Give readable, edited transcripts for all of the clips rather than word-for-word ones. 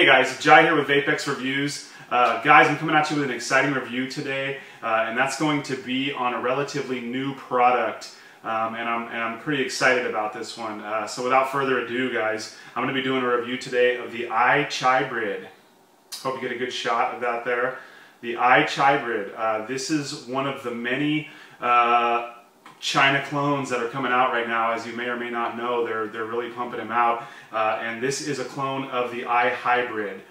guys, Jai here with Vape X Reviews. Guys, I'm coming at you with an exciting review today, and that's going to be on a relatively new product, and I'm pretty excited about this one. So without further ado, guys, I'm going to be doing a review today of the I-Chybrid. Hope you get a good shot of that there. The I-Chybrid. This is one of the many China clones that are coming out right now. As you may or may not know, they're really pumping them out, and this is a clone of the I-Hybrid.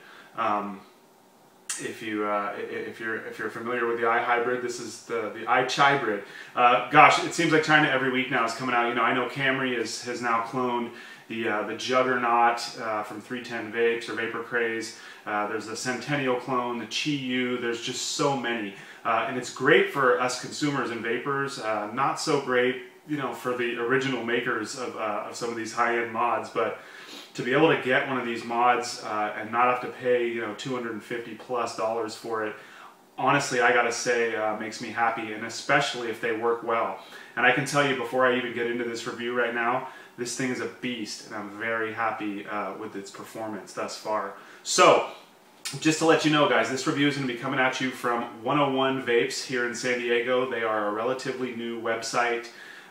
If you're familiar with the I-Hybrid, this is the I-Chybrid. Gosh, it seems like China every week now is coming out. You know, I know Camry has now cloned the Juggernaut from 310 Vapes or Vapor Craze. There's the Centennial clone, the Chi-Yu. There's just so many, and it's great for us consumers and vapors. Not so great, you know, for the original makers of some of these high-end mods, but to be able to get one of these mods and not have to pay, you know, $250+ for it, honestly, I gotta say, makes me happy, and especially if they work well. And I can tell you, before I even get into this review right now, this thing is a beast, and I'm very happy with its performance thus far. So, just to let you know, guys, this review is going to be coming at you from 101 Vapes here in San Diego. They are a relatively new website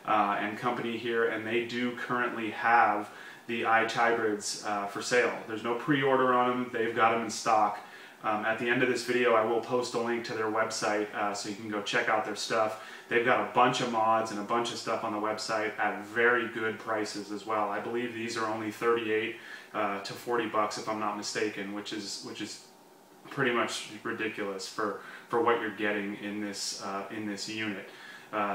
and company here, and they do currently have the I-Chybrids for sale. There's no pre-order on them. They've got them in stock. At the end of this video, I will post a link to their website so you can go check out their stuff. They've got a bunch of mods and a bunch of stuff on the website at very good prices as well. I believe these are only 38 to 40 bucks if I'm not mistaken, which is pretty much ridiculous for what you're getting in this unit.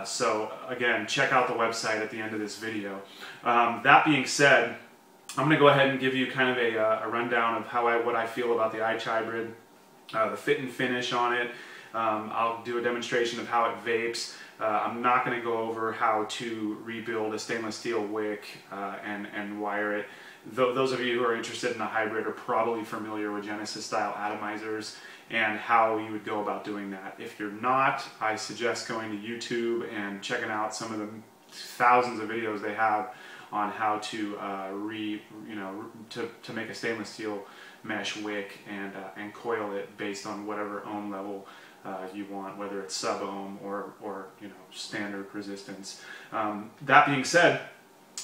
So again, check out the website at the end of this video. That being said, I'm going to go ahead and give you kind of a rundown of what I feel about the I-Chybrid, the fit and finish on it. I'll do a demonstration of how it vapes. I'm not going to go over how to rebuild a stainless steel wick and wire it. Those of you who are interested in a hybrid are probably familiar with Genesis style atomizers and how you would go about doing that. If you're not, I suggest going to YouTube and checking out some of the thousands of videos they have on how to to make a stainless steel mesh wick and coil it based on whatever ohm level you want, whether it's sub-ohm or you know, standard resistance. That being said,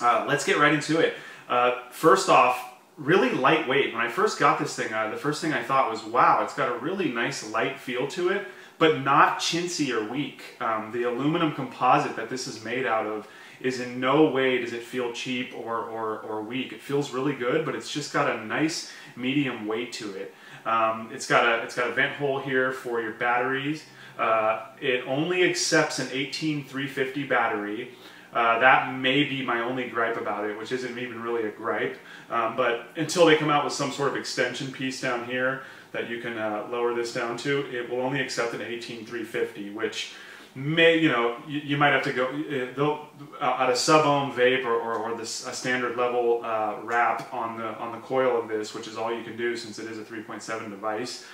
let's get right into it. First off, really lightweight. When I first got this thing, the first thing I thought was, wow, it's got a really nice light feel to it, but not chintzy or weak. The aluminum composite that this is made out of is in no way does it feel cheap or weak. It feels really good, but it's just got a nice medium weight to it. It's got a vent hole here for your batteries. It only accepts an 18350 battery. That may be my only gripe about it, which isn't even really a gripe. But until they come out with some sort of extension piece down here that you can lower this down to, it will only accept an 18350, which may, you know, you might have to go at a sub-ohm vape or a standard level wrap on the coil of this, which is all you can do since it is a 3.7 device.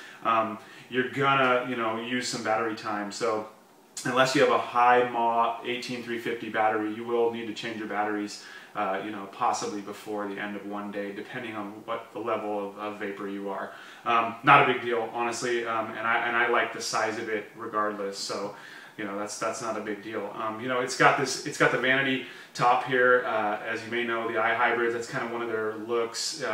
You're gonna, you know, use some battery time. So unless you have a high mAh 18350 battery, you will need to change your batteries, you know, possibly before the end of one day, depending on what the level of vapor you are. Not a big deal, honestly, and I like the size of it regardless. So, you know, that's not a big deal. You know, it's got the vanity top here. As you may know, the I-Hybrids, that's kind of one of their looks.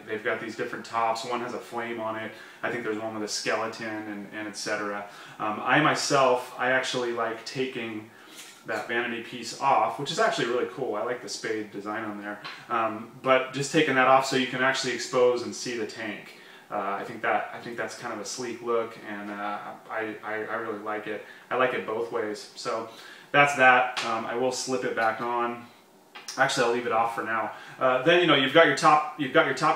They've got these different tops. One has a flame on it. I think there's one with a skeleton and etc. I myself, I actually like taking that vanity piece off, which is actually really cool. I like the spade design on there. But just taking that off so you can actually expose and see the tank. I think that's kind of a sleek look, and I really like it. I like it both ways. So that's that. I will slip it back on. Actually, I'll leave it off for now. Then, you know, you've got your top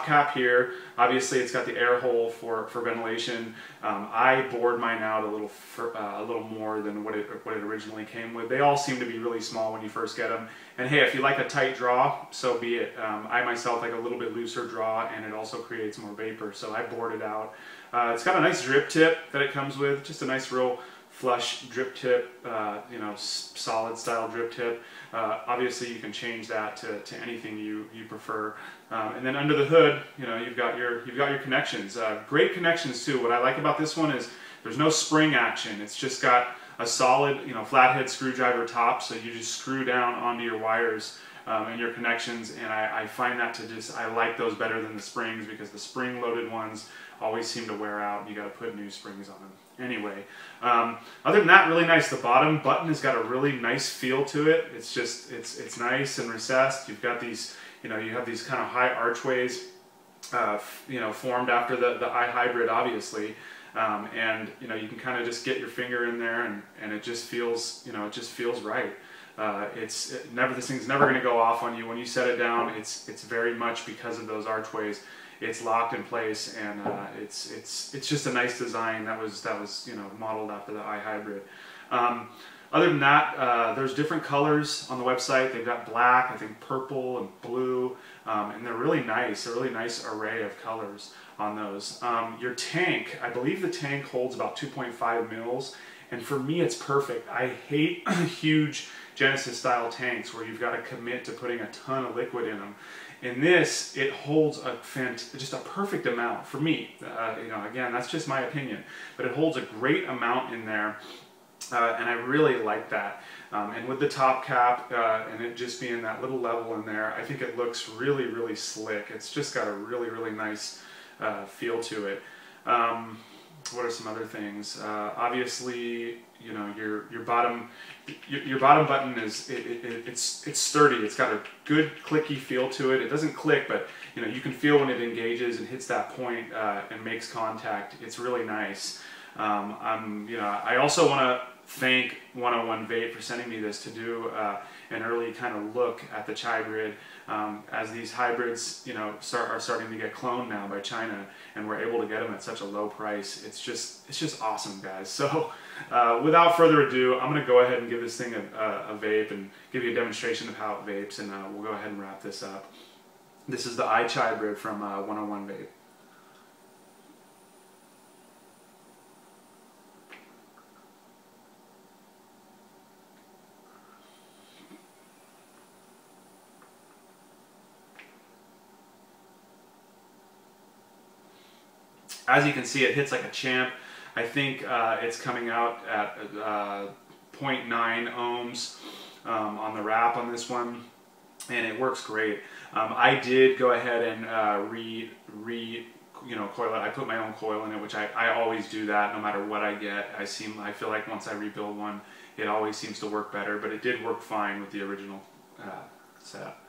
cap here. Obviously, it's got the air hole for ventilation. I bored mine out a little more than what it originally came with. They all seem to be really small when you first get them. And hey, if you like a tight draw, so be it. I myself like a little bit looser draw, and it also creates more vapor, so I bored it out. It's got a nice drip tip that it comes with, just a nice real flush drip tip, you know, solid style drip tip. Obviously you can change that to anything you prefer. And then under the hood, you know, you've got your connections. Great connections too. What I like about this one is there's no spring action. It's just got a solid, you know, flathead screwdriver top, so you just screw down onto your wires and your connections, and I find that I like those better than the springs, because the spring loaded ones always seem to wear out and you got to put new springs on them. Anyway, other than that, really nice. The bottom button has got a really nice feel to it. It's just, it's nice and recessed. You've got these, you know, you have these kind of high archways, you know, formed after the I-Chybrid, obviously. And you know, you can kind of just get your finger in there, and it just feels, you know, it just feels right. This thing's never going to go off on you when you set it down. It's very much because of those archways. It's locked in place, and it's just a nice design that was you know, modeled after the I-Chybrid. Other than that, there's different colors on the website. They've got black, I think purple and blue, and they're really nice. A really nice array of colors on those. Your tank, I believe the tank holds about 2.5 mils, and for me it's perfect. I hate huge Genesis style tanks where you've got to commit to putting a ton of liquid in them. In this, it holds just a perfect amount for me. You know, again, that's just my opinion, but it holds a great amount in there. And I really like that. And with the top cap and it just being that little level in there, I think it looks really, really slick. It's just got a really, really nice feel to it. What are some other things? Obviously, you know, your bottom button is it's sturdy. It's got a good clicky feel to it. It doesn't click, but you know, you can feel when it engages and hits that point and makes contact. It's really nice. You know, I also want to thank 101 Vape for sending me this to do an early kind of look at the Chybrid, as these hybrids, you know, are starting to get cloned now by China, and we're able to get them at such a low price. It's just awesome, guys. So without further ado, I'm going to go ahead and give this thing a vape and give you a demonstration of how it vapes, and we'll go ahead and wrap this up. This is the I-Chybrid from 101 Vape. As you can see, it hits like a champ. I think it's coming out at 0.9 ohms on the wrap on this one, and it works great. I did go ahead and you know, coil it. I put my own coil in it, which I always do that no matter what I get. I feel like once I rebuild one, it always seems to work better, but it did work fine with the original setup.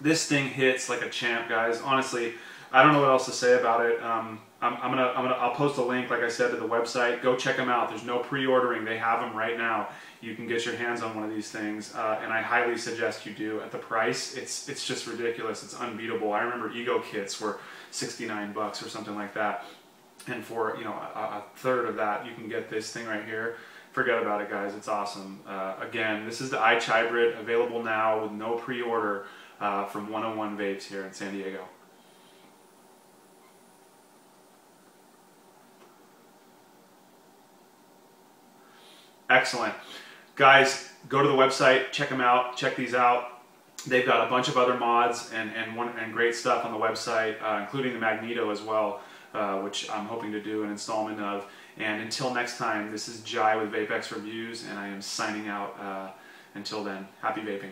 This thing hits like a champ, guys. Honestly, I don't know what else to say about it. I'll post a link, like I said, to the website. Go check them out. There's no pre-ordering. They have them right now. You can get your hands on one of these things, and I highly suggest you do. At the price, it's just ridiculous. It's unbeatable. I remember Ego kits were 69 bucks or something like that, and for, you know, a third of that, you can get this thing right here. Forget about it, guys. It's awesome. Again, this is the I-Chybrid, available now with no pre-order. From 101 Vapes here in San Diego. Excellent. Guys, go to the website, check them out, check these out. They've got a bunch of other mods and great stuff on the website, including the Magneto as well, which I'm hoping to do an installment of. And until next time, this is Jai with Vape X Reviews, and I am signing out. Until then, happy vaping.